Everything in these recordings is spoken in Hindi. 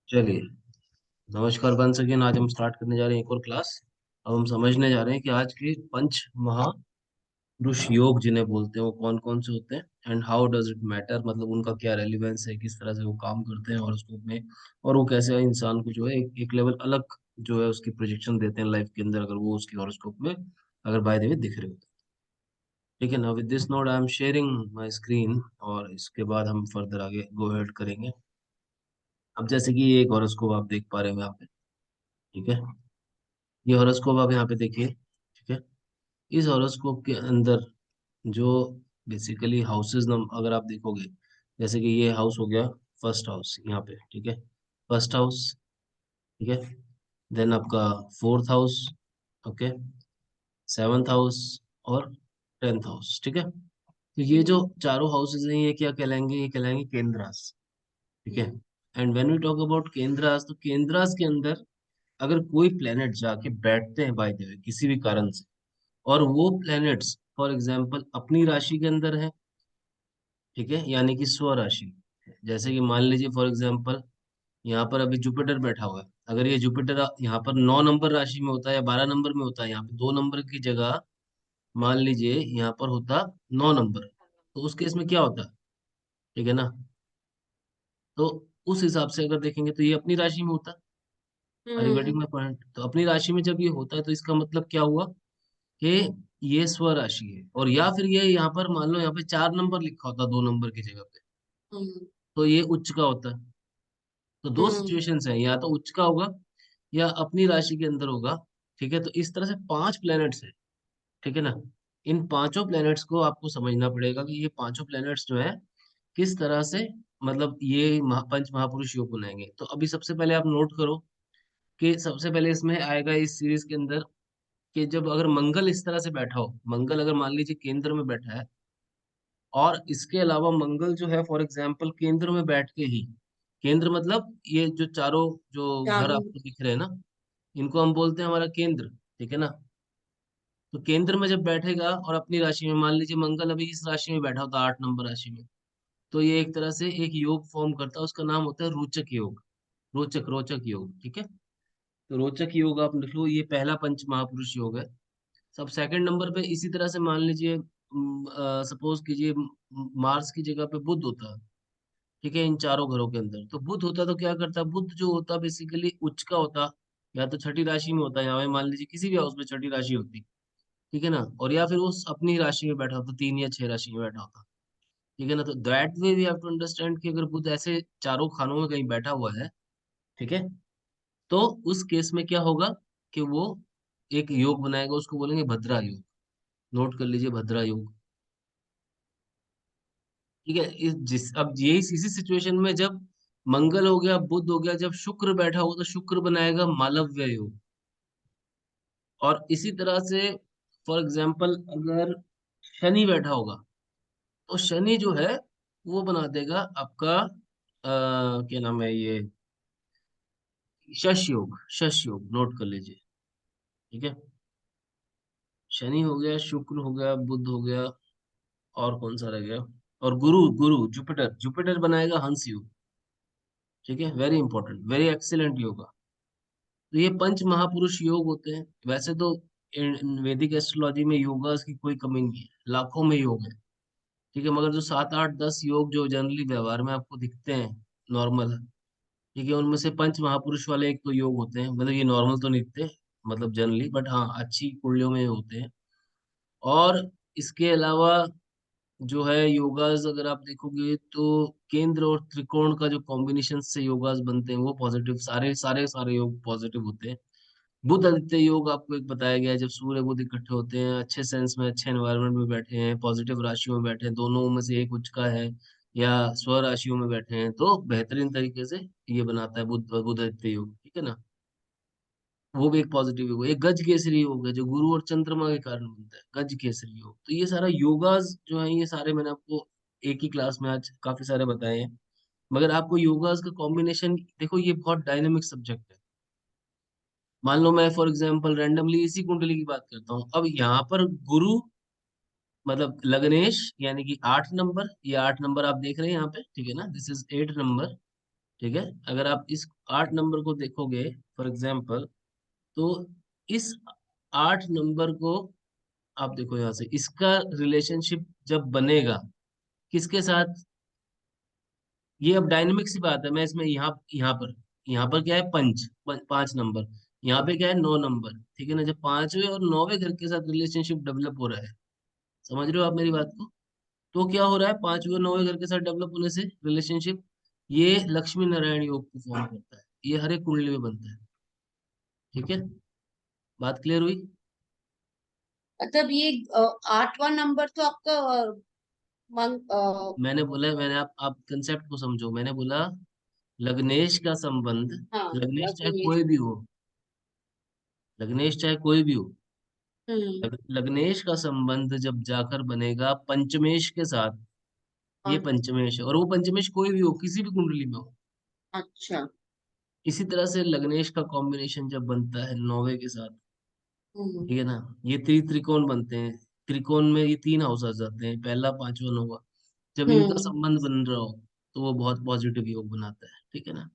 चलिए। नमस्कार वंस अगेन। आज हम स्टार्ट करने जा रहे हैं एक और क्लास। अब हम समझने जा रहे हैं कि आज के पंच महापुरुष योग जिन्हें बोलते हैं वो कौन कौन से होते हैं and how does it matter, मतलब उनका क्या रेलिवेंस है, किस तरह से वो काम करते हैं और उसको में और वो कैसे इंसान को जो है एक लेवल अलग जो है उसकी प्रोजेक्शन देते हैं लाइफ के अंदर अगर वो उसकी हॉरोस्कोप में अगर बाय द वे दिख रहे होते हैं। ठीक है ना। With this note I am sharing my screen और इसके बाद हम फर्दर आगे गो हेड करेंगे। अब जैसे कि ये एक हॉरोस्कोप आप देख पा रहे हो यहाँ पे। ठीक है। ये हॉरोस्कोप आप यहाँ पे देखिए। ठीक है। इस हॉरोस्कोप के अंदर जो बेसिकली हाउसेस नम अगर आप देखोगे, जैसे कि ये हाउस हो गया फर्स्ट हाउस यहाँ पे। ठीक है। First house. ठीक है। देन आपका fourth house. Okay. Seventh house और टेंथ हाउस। ठीक है। तो ये जो चारों हाउसेज हैं ये क्या कहलाएंगे? ये कहलाएंगे केंद्रास। ठीक है। And when we talk about केंद्रास, तो केंद्रास के अंदर अगर कोई प्लेनेट जाके बैठते हैं बाय द वे किसी भी कारण से, और वो प्लैनेट्स फॉर एग्जांपल अपनी राशि के अंदर है, ठीक है, यानी कि स्व राशि। जैसे कि मान लीजिए फॉर एग्जांपल यहाँ पर अभी जुपिटर बैठा हुआ है। अगर ये जुपिटर यहाँ पर 9 नंबर राशि में होता है या 12 नंबर में होता है, यहाँ पे 2 नंबर की जगह मान लीजिए यहाँ पर होता 9 नंबर, तो उस केस में क्या होता? ठीक है ना। तो उस हिसाब से अगर देखेंगे तो ये अपनी राशि में होता। Are you getting hmm. My point? तो अपनी राशि में जब ये होता है तो इसका मतलब क्या हुआ कि ये स्व राशि है। और या फिर ये यहाँ पर मान लो यहाँ पे 4 नंबर लिखा होता 2 नंबर की जगह पे, हम्म। तो ये उच्च का होता है। तो दो हम्म। सिचुएशंस हैं, या तो उच्च का होगा या अपनी राशि के अंदर होगा। ठीक है। तो इस तरह से 5 प्लैनेट्स हैं। ठीक है ना। इन पांचों प्लैनेट्स को आपको समझना पड़ेगा कि ये पांचों प्लैनेट्स जो है किस तरह से, मतलब ये पंच महापुरुष योग बनाएंगे। तो अभी सबसे पहले आप नोट करो कि सबसे पहले इसमें आएगा इस सीरीज के अंदर कि जब अगर मंगल इस तरह से बैठा हो, मंगल अगर मान लीजिए केंद्र में बैठा है, और इसके अलावा मंगल जो है फॉर एग्जाम्पल केंद्र में बैठ के ही, केंद्र मतलब ये जो चारों जो घर चारों। आपको दिख रहे हैं ना, इनको हम बोलते हैं हमारा केंद्र। ठीक है ना। तो केंद्र में जब बैठेगा और अपनी राशि में, मान लीजिए मंगल अभी इस राशि में बैठा होता 8 नंबर राशि में, तो ये एक तरह से एक योग फॉर्म करता है, उसका नाम होता है रोचक योग। रोचक रोचक योग। ठीक है। तो रोचक योग आप लिख लो, ये पहला पंच महापुरुष योग है। सब सेकंड नंबर पे इसी तरह से मान लीजिए सपोज कीजिए मार्स की जगह पे बुध होता है। ठीक है। इन चारों घरों के अंदर तो बुध होता तो क्या करता? बुध जो होता बेसिकली उच्च का होता, या तो छठी राशि में होता, या मान लीजिए किसी भी हाउस में छठी राशि होती। ठीक है ना। और या फिर वो अपनी राशि में बैठा होता, 3 या 6 राशि में बैठा होता। ठीक है ना। तो that way we have to understand कि अगर बुध ऐसे चारों खानों में कहीं बैठा हुआ है, ठीक है, तो उस केस में क्या होगा कि वो एक योग बनाएगा, उसको बोलेंगे भद्रा योग। नोट कर लीजिए, भद्रा योग। ठीक है। अब यही इसी सिचुएशन में जब मंगल हो गया, बुध हो गया, जब शुक्र बैठा हो तो शुक्र बनाएगा मालव्य योग। और इसी तरह से फॉर एग्जाम्पल अगर शनि बैठा होगा, तो शनि जो है वो बना देगा आपका क्या नाम है ये, शश योग। शश योग नोट कर लीजिए। ठीक है। शनि हो गया, शुक्र हो गया, बुध हो गया, और कौन सा रह गया? और गुरु। गुरु जुपिटर, जुपिटर बनाएगा हंस योग। ठीक है। Very important, very excellent yoga. तो ये पंच महापुरुष योग होते हैं। वैसे तो वैदिक एस्ट्रोलॉजी में योगास की कोई कमी नहीं है, लाखों में योग है। ठीक है। मगर जो 7 8 10 योग जो जनरली व्यवहार में आपको दिखते हैं नॉर्मल, ठीक है, उनमें से पंच महापुरुष वाले एक तो योग होते हैं। मतलब ये नॉर्मल तो नहीं दिखते, मतलब जनरली, बट हाँ अच्छी कुंडलियों में होते हैं। और इसके अलावा जो है योगास अगर आप देखोगे तो केंद्र और त्रिकोण का जो कॉम्बिनेशन से योगास बनते हैं वो पॉजिटिव, सारे सारे सारे योग पॉजिटिव होते हैं। बुध आदित्य योग आपको एक बताया गया है, जब सूर्य बुध इकट्ठे होते हैं, अच्छे सेंस में, अच्छे एनवायरनमेंट में बैठे हैं, पॉजिटिव राशियों में बैठे हैं, दोनों में से एक उच्च का है या स्व राशियों में बैठे हैं, तो बेहतरीन तरीके से ये बनाता है बुध बुध आदित्य योग। ठीक है ना। वो भी एक पॉजिटिव योग है। एक गज केसरी योग है जो गुरु और चंद्रमा के कारण बनता है, गज केसरी योग। तो ये सारा योगास जो है ये सारे मैंने आपको एक ही क्लास में आज काफी सारे बताए हैं। मगर आपको योगास का कॉम्बिनेशन देखो, ये बहुत डायनेमिक सब्जेक्ट है। मान लो मैं फॉर एग्जांपल रैंडमली इसी कुंडली की बात करता हूँ। अब यहाँ पर गुरु मतलब लग्नेश, यानी कि 8 नंबर, ये 8 नंबर आप देख रहे हैं यहाँ पे। ठीक है ना। This is 8 number. ठीक है। अगर आप इस 8 नंबर को देखोगे फॉर एग्जाम्पल, तो इस 8 नंबर को आप देखो यहाँ से, इसका रिलेशनशिप जब बनेगा किसके साथ, ये अब डायनेमिक सी बात है। मैं इसमें यहाँ पर क्या है, 5 नंबर, यहाँ पे क्या है, 9 नंबर। ठीक है ना, जब 5वें और 9वें घर के साथ रिलेशनशिप डेवलप हो रहा है, समझ रहे हो आप मेरी बात को, तो क्या हो रहा है, 5वें और 9वें घर के साथ डेवलप होने से रिलेशनशिप, ये लक्ष्मी नारायण योग को फॉर्म करता है। ये हर एक कुंडली में बनता है। ठीक है, बात क्लियर हुई। मतलब ये 8वां नंबर तो आपका मैंने बोला, आप कंसेप्ट को समझो। मैंने बोला लग्नेश का संबंध, हाँ, लग्नेश चाहे लग्नेश। कोई भी हो, लग्नेश चाहे कोई भी हो, हम्म। लग्नेश का संबंध जब जाकर बनेगा पंचमेश के साथ, ये अ- पंचमेश है, और वो पंचमेश कोई भी हो, किसी भी कुंडली में हो। अच्छा। इसी तरह से लग्नेश का कॉम्बिनेशन जब बनता है 9वें के साथ, हम्म। ठीक है ना, ये त्रिकोण बनते हैं। त्रिकोण में ये 3 हाउस आ जाते हैं, पहला, पांचवा, नौवा। जब इनका हम्म। संबंध बन रहा हो तो वो बहुत पॉजिटिव योग बनाता है। ठीक है ना,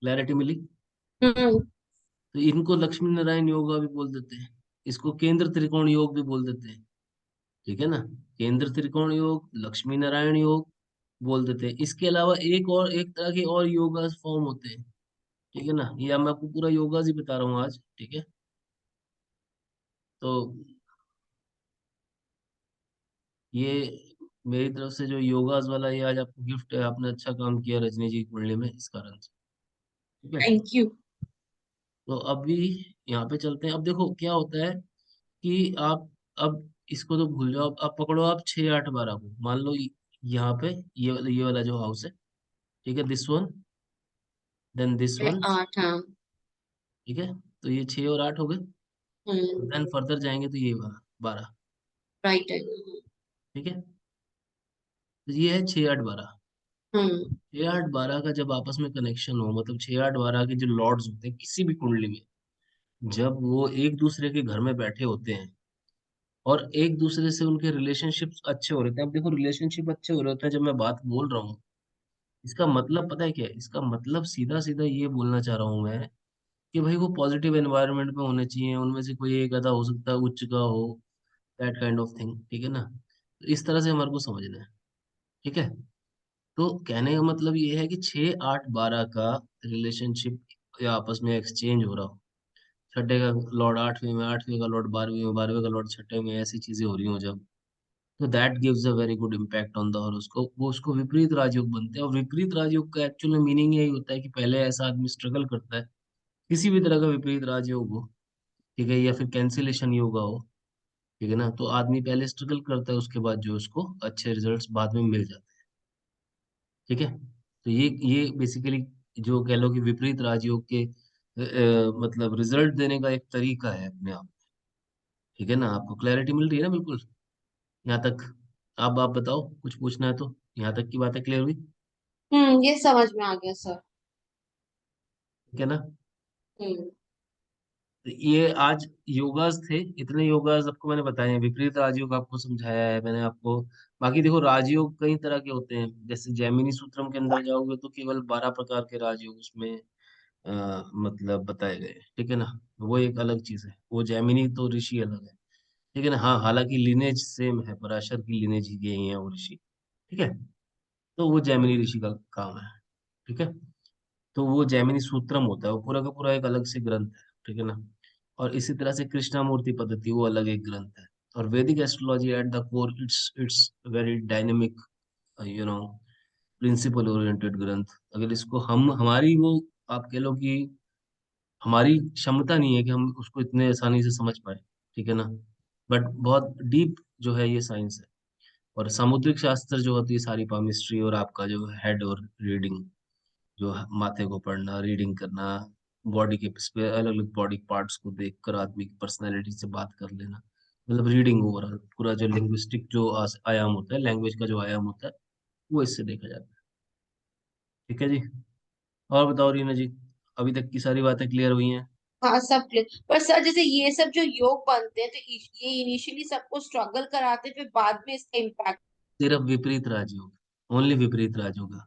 क्लैरिटी मिली। हम्म। तो इनको लक्ष्मी नारायण योगा भी बोल देते हैं, इसको केंद्र त्रिकोण योग भी बोल देते हैं। ठीक है ना, केंद्र त्रिकोण योग, लक्ष्मी नारायण योग बोल देते हैं। इसके अलावा एक तरह के और योगा फॉर्म होते हैं। ठीक है ना, ये मैं आपको पूरा योगा ही बता रहा हूँ आज। ठीक है, तो ये मेरी तरफ से जो योगास वाला ये आज आपको गिफ्ट है। आपने अच्छा काम किया रजनी जी कुंडली में, इस कारण से। ठीक है, थैंक यू। तो अभी यहाँ पे चलते हैं। अब देखो क्या होता है कि आप, अब इसको तो भूल जाओ। अब पकड़ो आप 6, 8, 12 को, मान लो यहाँ पे ये वाला जो हाउस है। ठीक है, this one, then this one. 8, हाँ। ठीक है, तो ये 6 और 8 हो गए। हम्म। देन फर्दर जाएंगे तो ये वाला 12। राइट है। ठीक है, तो ये है 6, 8, 12। हम्म। 6, 8, 12 का जब आपस में कनेक्शन हो, मतलब 6, 8, 12 के जो लॉर्ड्स होते हैं किसी भी कुंडली में, जब वो एक दूसरे के घर में बैठे होते हैं और एक दूसरे से उनके रिलेशनशिप्स अच्छे हो रहे हैं। अब देखो, रिलेशनशिप अच्छे हो रहे होते हैं जब मैं बात बोल रहा हूँ, इसका मतलब पता है क्या है? इसका मतलब सीधा सीधा ये बोलना चाह रहा हूँ मैं, कि भाई वो पॉजिटिव एनवायरनमेंट में होने चाहिए। उनमें से कोई एक आधा हो सकता है उच्च का हो, दैट काइंड ऑफ थिंग। ठीक है ना, तो इस तरह से हमारे को समझना है। ठीक है, तो कहने का मतलब ये है कि 6, 8, 12 का रिलेशनशिप या आपस में एक्सचेंज हो रहा हो, छठे का लॉर्ड 8वें में, 8वें का लॉर्ड 12वें में, 12वें का लॉर्ड छठे में, ऐसी चीजें हो रही हो जब, तो that gives a very good impact on the horoscope. वो उसको विपरीत राजयोग बनते हैं। और विपरीत राजयोग का एक्चुअल मीनिंग यही होता है कि पहले ऐसा आदमी स्ट्रगल करता है, किसी भी तरह का विपरीत राजयोग हो, ठीक है, या फिर कैंसिलेशन योगा हो, ठीक है ना, तो आदमी पहले स्ट्रगल करता है, उसके बाद जो उसको अच्छे रिजल्ट्स बाद में मिल जाते हैं। ठीक है, तो ये बेसिकली जो कह लो कि विपरीत राजयोग के मतलब रिजल्ट देने का एक तरीका है अपने आप। ठीक है ना, आपको क्लैरिटी मिल रही है ना बिल्कुल यहाँ तक? आप बताओ, कुछ पूछना है तो। यहाँ तक की बातें क्लियर हुई? ये समझ में आ गया सर। ठीक है ना, हम्म। तो ये आज योगास थे, इतने योगास आपको मैंने बताए हैं। विपरीत राजयोग आपको समझाया है मैंने आपको। बाकी देखो, राजयोग कई तरह के होते हैं। जैसे जैमिनी सूत्रम के अंदर जाओगे तो केवल 12 प्रकार के राजयोग उसमें मतलब बताए गए हैं। ठीक है ना, वो एक अलग चीज है। वो जैमिनी तो ऋषि अलग है। ठीक है ना, हाँ, हालांकि लिनेज सेम है, पराशर की लिनेज ही यही है वो ऋषि। ठीक है, तो वो जैमिनी ऋषि का काम है। ठीक है, तो वो जैमिनी सूत्रम होता है, वो पूरा का पूरा एक अलग से ग्रंथ है। ठीक है ना, और इसी तरह से कृष्णामूर्ति पद्धति वो अलग एक ग्रंथ है। और Vedic astrology at the core, it's very dynamic, you know, principle oriented ग्रंथ। अगर इसको हम हमारी वो, आप कह लो कि हमारी क्षमता नहीं है कि हम उसको इतने आसानी से समझ पाए। ठीक है ना, बट बहुत डीप जो है ये साइंस है। और सामुद्रिक शास्त्र जो होती है सारी, पामिस्ट्री, और आपका जो हेड और रीडिंग, जो माथे को पढ़ना, रीडिंग करना, बॉडी के अलग अलग बॉडी पार्ट्स को देखकर आदमी की पर्सनैलिटी से बात कर लेना, मतलब रीडिंग ओवरऑल पूरा जो लिंग्विस्टिक जो आयाम होता है, लैंग्वेज का जो आयाम होता है, वो इससे देखा जाता है। ठीक है जी, और बताओ रीना जी, अभी तक की सारी बातें क्लियर हुई हैं? हाँ, सब क्लियर। पर सर जैसे ये सब जो योग बनते हैं तो ये इनिशियली सबको स्ट्रगल कराते फिर बाद में इसका इम्पैक्ट। सिर्फ विपरीत राजयोग, ओनली विपरीत राजयोगा।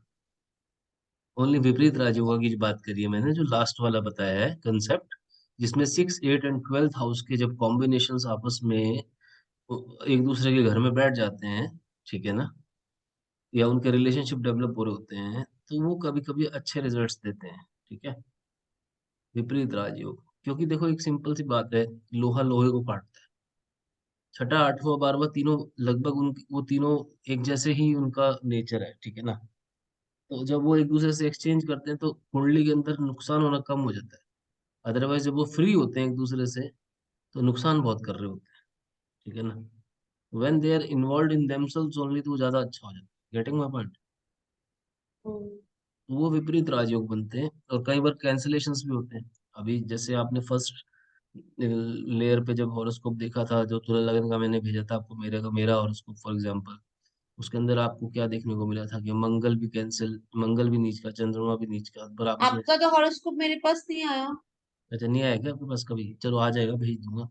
ओनली विपरीत राजयोगा की जो बात करी है मैंने, जो लास्ट वाला बताया है कंसेप्ट, जिसमें 6, 8 एंड 12th हाउस के जब कॉम्बिनेशंस आपस में एक दूसरे के घर में बैठ जाते हैं, ठीक है ना, या उनके रिलेशनशिप डेवलप हो रहे होते हैं, तो वो कभी कभी अच्छे रिजल्ट्स देते हैं। ठीक है, विपरीत राजयोग। क्योंकि देखो एक सिंपल सी बात है, लोहा लोहे को काटता है। छठा आठवां बारहवां तीनों लगभग उन वो तीनों एक जैसे ही उनका नेचर है, ठीक है ना। तो जब वो एक दूसरे से एक्सचेंज करते हैं तो कुंडली के अंदर नुकसान होना कम हो जाता है। अदरवाइज जब वो फ्री होते हैं एक दूसरे से, तो नुकसान बहुत कर रहे होते हैं। ठीक है ना। When they are involve in themselves only, तो वो ज्यादा अच्छा हो जाता है। Getting my point. हम्म। तो वो विपरीत राजयोग बनते हैं, और कई बार कैंसिलेशंस भी होते हैं। अभी जैसे आपने फर्स्ट लेयर पे जब हॉरोस्कोप देखा था, जो तुला लगन का मैंने भेजा था आपको, मेरा हॉरोस्कोप फॉर एग्जांपल, उसके अंदर आपको क्या देखने को मिला था कि मंगल भी कैंसिल, मंगल भी नीच का, चंद्रमा भी नीच का, पर आपस में। आपका तो हॉरोस्कोप मेरे पास नहीं आया। अच्छा, नहीं आया क्या आपके पास कभी? चलो आ जाएगा, भेज दूंगा।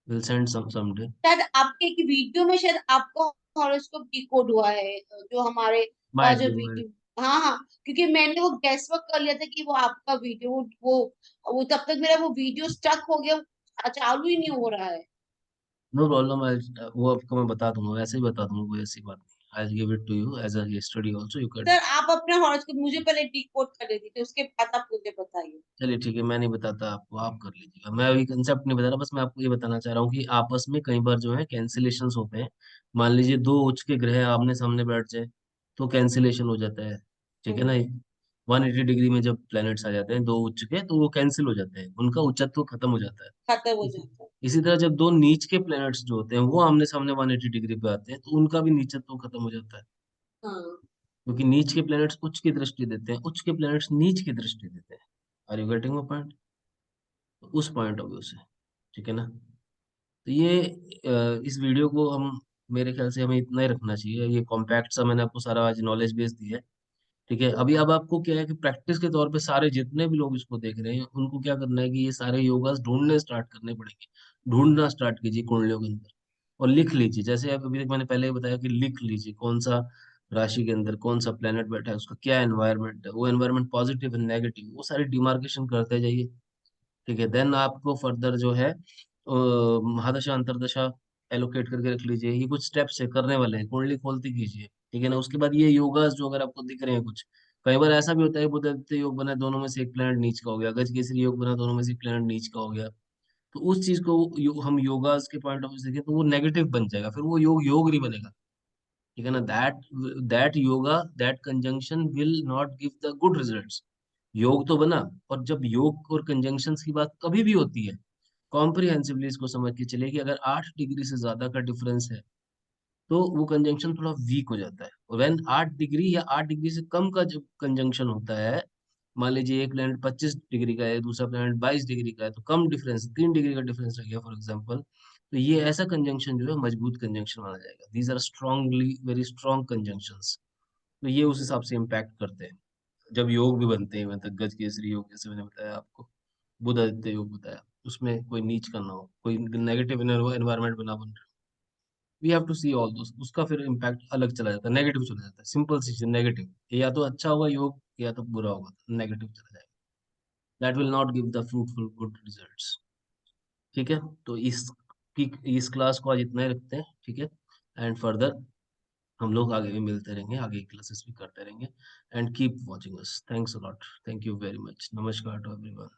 Will send someday. शायद आपके एक वीडियो में शायद आपका हॉरोस्कोप डिकोड हुआ है, जो हमारे माइट जो बी माइट। वीडियो। हाँ हाँ, क्योंकि मैंने वो गैस वर्क कर लिया था कि वो आपका वीडियो, वो तब तक मेरा वो वीडियो स्टक हो गया, चालू ही नहीं हो रहा है। No problem. वो आपको मैं बता दूंगा, वैसे ही बता दूंगा, कोई ऐसी बात नहीं। I give it to you as a study also, you can. Sir आप अपना हॉरोस्कोप मुझे पहले डिकोड कर दीजिए, उसके बाद आप मुझे बताइए। चलिए ठीक है, मैं नहीं बताता आपको, आप कर लीजिएगा। मैं अभी कंसेप्ट नहीं बता रहा, बस मैं आपको ये बताना चाह रहा हूँ कि आपस में कई बार जो है कैंसिलेशंस होते हैं। मान लीजिए दो उच्च के ग्रह आमने सामने बैठ जाए, तो कैंसिलेशन हो जाता है। ठीक है ना। हम्म। 180 डिग्री में जब प्लैनेट्स आ जाते हैं दो उच्च के, तो वो कैंसिल हो जाते हैं, उनका उच्चत्व खत्म हो जाता है। खत्म हो इसी जाता है। इसी तरह जब दो नीच के प्लैनेट्स जो होते हैं वो आमने सामने 180 डिग्री पे आते हैं, तो उनका भी नीचत्व खत्म हो जाता है। हाँ। क्योंकि नीच के प्लैनेट्स उच्च की दृष्टि देते हैं, उच्च के प्लैनेट्स नीच की दृष्टि देते हैं। Are you getting my point? उस पॉइंट ऑफ व्यू से। ठीक है ना। तो ये इस वीडियो को हम, मेरे ख्याल से हमें इतना ही रखना चाहिए। ये कॉम्पैक्ट सा मैंने आपको सारा आज नॉलेज बेस दिया है। ठीक है, अभी अब आपको क्या है कि प्रैक्टिस के तौर पे सारे जितने भी लोग इसको देख रहे हैं, उनको क्या करना है कि ये सारे योगास ढूंढने स्टार्ट करने पड़ेंगे। ढूंढना स्टार्ट कीजिए कुंडलियों के अंदर, और लिख लीजिए। जैसे आप अभी तक मैंने पहले ही बताया कि लिख लीजिए कौन सा राशि के अंदर कौन सा प्लेनेट बैठा है, उसका क्या एनवायरनमेंट है, वो एनवायरनमेंट पॉजिटिव है नेगेटिव, वो सारी डिमार्केशन करते जाइए। ठीक है, देन आपको फर्दर जो है महादशा अंतरदशा एलोकेट करके रख लीजिए। ये कुछ स्टेप्स है करने वाले हैं, कुंडली खोलती कीजिए। ठीक है ना। उसके बाद ये योगास जो अगर आपको दिख रहे हैं कुछ, कई बार ऐसा भी होता है बुध आदित्य योग बना, दोनों में से एक प्लेनेट नीच का हो गया, गज केसरी योग बना, दोनों में से एक प्लेनेट नीच का हो गया। तो उस चीज को हम योगास के पॉइंट ऑफ व्यू से देखें तो वो नेगेटिव बन जाएगा, फिर वो योग योग नहीं बनेगा। ठीक है ना। That that yoga, that conjunction will not give the good results. योग तो बना, और जब योग और कंजंक्शंस की बात कभी भी होती है, कॉम्प्रिहेंसिवली इसको समझ के चलिए कि अगर 8 डिग्री से ज्यादा का डिफरेंस है, तो वो कंजंक्शन थोड़ा वीक हो जाता है। और व्हेन 8 डिग्री या 8 डिग्री से कम का जब कंजंक्शन होता है, मान लीजिए एक प्लैनेट 25 डिग्री का है, दूसरा प्लैनेट 22 डिग्री का है, तो कम डिफरेंस, 3 डिग्री का डिफरेंस रह गया फॉर एग्जाम्पल, तो ये ऐसा कंजंक्शन जो है मजबूत कंजंक्शन माना जाएगा। These are strongly very strong conjunctions. तो ये उस हिसाब से इम्पैक्ट करते हैं जब योग भी बनते हैं। मतलब गज केसरी योग जैसे मैंने बताया आपको, बुध आदित्य योग बताया, उसमें कोई नीच का ना हो, कोई नेगेटिव एनवायरनमेंट बना बन रहा, we have to see all those, उसका फिर इम्पैक्ट अलग चला जाता है, नेगेटिव चला जाता है। सिंपल सी चीज नेगेटिव, या तो अच्छा होगा योग, या तो बुरा होगा, नेगेटिव चला जाएगा। That will not give the fruitful good results. ठीक है। तो इस क्लास को आज इतना ही रखते हैं। ठीक है। एंड फर्दर हम लोग आगे भी मिलते रहेंगे, आगे क्लासेस भी करते रहेंगे। And keep watching us. Thanks a lot. Thank you very much. नमस्कार टू एवरीवन।